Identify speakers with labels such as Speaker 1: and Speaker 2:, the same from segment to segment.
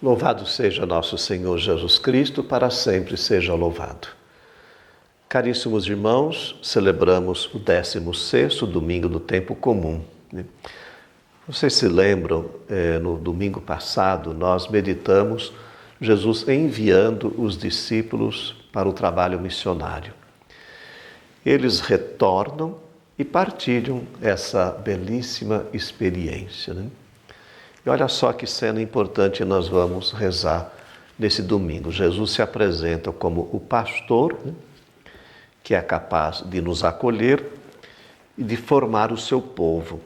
Speaker 1: Louvado seja nosso Senhor Jesus Cristo, para sempre seja louvado. Caríssimos irmãos, celebramos o 16º domingo do tempo comum. Vocês se lembram, no domingo passado, nós meditamos Jesus enviando os discípulos para o trabalho missionário. Eles retornam e partilham essa belíssima experiência. E olha só que cena importante nós vamos rezar nesse domingo. Jesus se apresenta como o pastor, que é capaz de nos acolher e de formar o seu povo.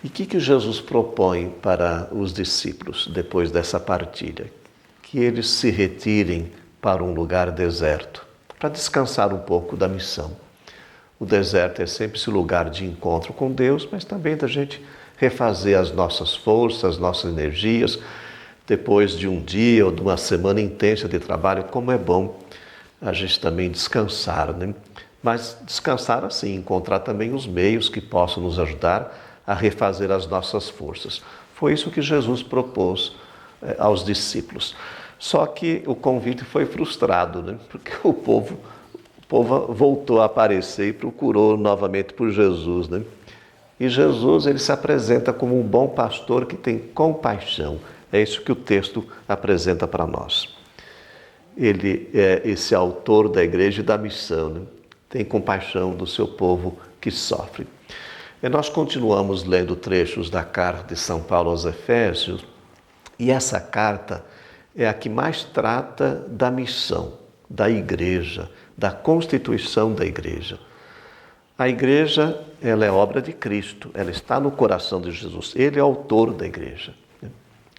Speaker 1: E o que Jesus propõe para os discípulos depois dessa partilha? Que eles se retirem para um lugar deserto, para descansar um pouco da missão. O deserto é sempre esse lugar de encontro com Deus, mas também da gente refazer as nossas forças, as nossas energias, depois de um dia ou de uma semana intensa de trabalho, como é bom a gente também descansar, Mas descansar assim, encontrar também os meios que possam nos ajudar a refazer as nossas forças. Foi isso que Jesus propôs aos discípulos. Só que o convite foi frustrado, Porque o povo voltou a aparecer e procurou novamente por Jesus, E Jesus, ele se apresenta como um bom pastor que tem compaixão. É isso que o texto apresenta para nós. Ele é esse autor da igreja e da missão, Tem compaixão do seu povo que sofre. E nós continuamos lendo trechos da carta de São Paulo aos Efésios, e essa carta é a que mais trata da missão, da igreja, da constituição da igreja. A igreja, ela é obra de Cristo, ela está no coração de Jesus. Ele é autor da igreja.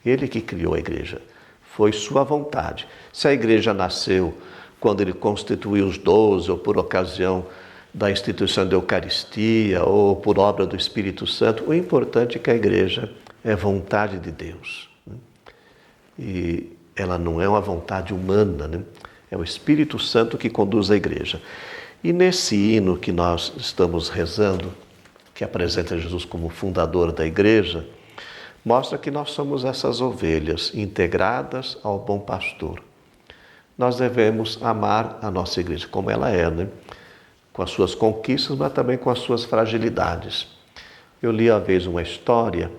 Speaker 1: Ele que criou a igreja. Foi sua vontade. Se a igreja nasceu quando ele constituiu os 12, ou por ocasião da instituição da Eucaristia, ou por obra do Espírito Santo, o importante é que a igreja é vontade de Deus. E ela não é uma vontade humana, É o Espírito Santo que conduz a igreja. E nesse hino que nós estamos rezando, que apresenta Jesus como fundador da igreja, mostra que nós somos essas ovelhas integradas ao bom pastor. Nós devemos amar a nossa igreja como ela é, Com as suas conquistas, mas também com as suas fragilidades. Eu li uma vez uma história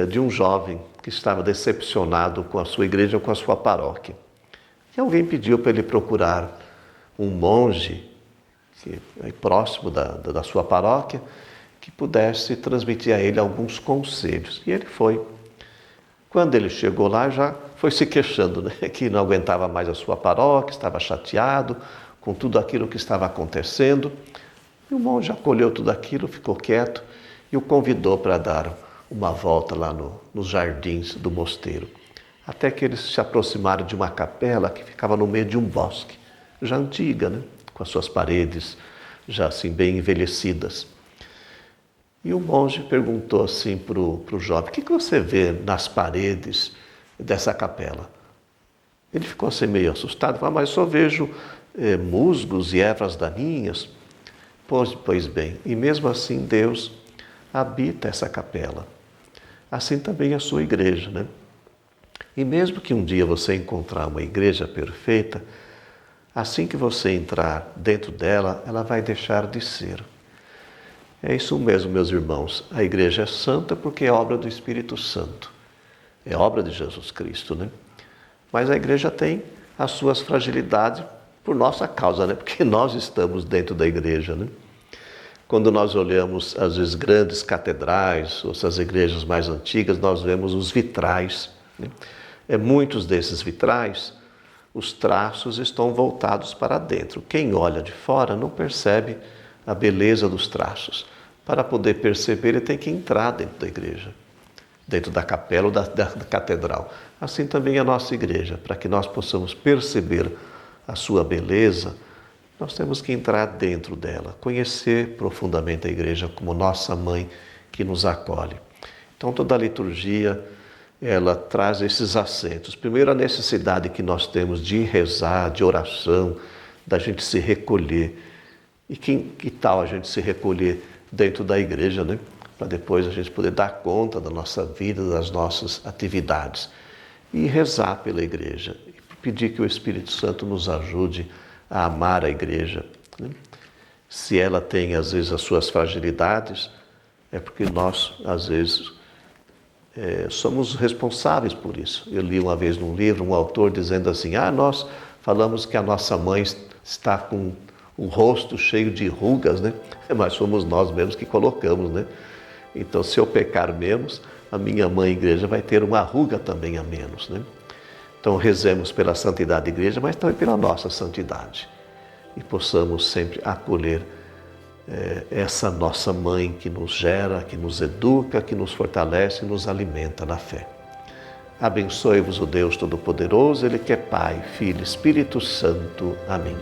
Speaker 1: de um jovem que estava decepcionado com a sua igreja ou com a sua paróquia. E alguém pediu para ele procurar um monge que é próximo da sua paróquia, que pudesse transmitir a ele alguns conselhos. E ele foi. Quando ele chegou lá, já foi se queixando, Que não aguentava mais a sua paróquia, estava chateado com tudo aquilo que estava acontecendo. E o monge acolheu tudo aquilo, ficou quieto e o convidou para dar uma volta lá nos jardins do mosteiro. Até que eles se aproximaram de uma capela que ficava no meio de um bosque, já antiga, Com as suas paredes já assim bem envelhecidas. E o monge perguntou assim para o jovem: o que você vê nas paredes dessa capela? Ele ficou assim meio assustado, falou: mas eu só vejo musgos e ervas daninhas. Pois bem, e mesmo assim Deus habita essa capela. Assim também a sua igreja, E mesmo que um dia você encontrar uma igreja perfeita, assim que você entrar dentro dela, ela vai deixar de ser. É isso mesmo, meus irmãos. A igreja é santa porque é obra do Espírito Santo. É obra de Jesus Cristo, Mas a igreja tem as suas fragilidades por nossa causa, Porque nós estamos dentro da igreja, Quando nós olhamos, às vezes, grandes catedrais, ou essas igrejas mais antigas, nós vemos os vitrais, Muitos desses vitrais, os traços estão voltados para dentro. Quem olha de fora não percebe a beleza dos traços. Para poder perceber, ele tem que entrar dentro da igreja, dentro da capela ou da catedral. Assim também a nossa igreja, para que nós possamos perceber a sua beleza, nós temos que entrar dentro dela, conhecer profundamente a igreja como nossa mãe que nos acolhe. Então toda a liturgia, ela traz esses acentos. Primeiro, a necessidade que nós temos de rezar, de oração, da gente se recolher. E que tal a gente se recolher dentro da igreja, Para depois a gente poder dar conta da nossa vida, das nossas atividades. e rezar pela igreja, e pedir que o Espírito Santo nos ajude a amar a igreja, né? Se ela tem, às vezes, as suas fragilidades, é porque nós, às vezes, somos responsáveis por isso. Eu li uma vez num livro um autor dizendo assim, nós falamos que a nossa mãe está com o rosto cheio de rugas, né? Mas somos nós mesmos que colocamos, né? Então, se eu pecar menos, a minha mãe igreja vai ter uma ruga também a menos, né? Então, rezemos pela santidade da igreja, mas também pela nossa santidade. E possamos sempre acolher essa nossa mãe que nos gera, que nos educa, que nos fortalece e nos alimenta na fé. Abençoe-vos o Deus Todo-Poderoso, Ele que é Pai, Filho e Espírito Santo. Amém.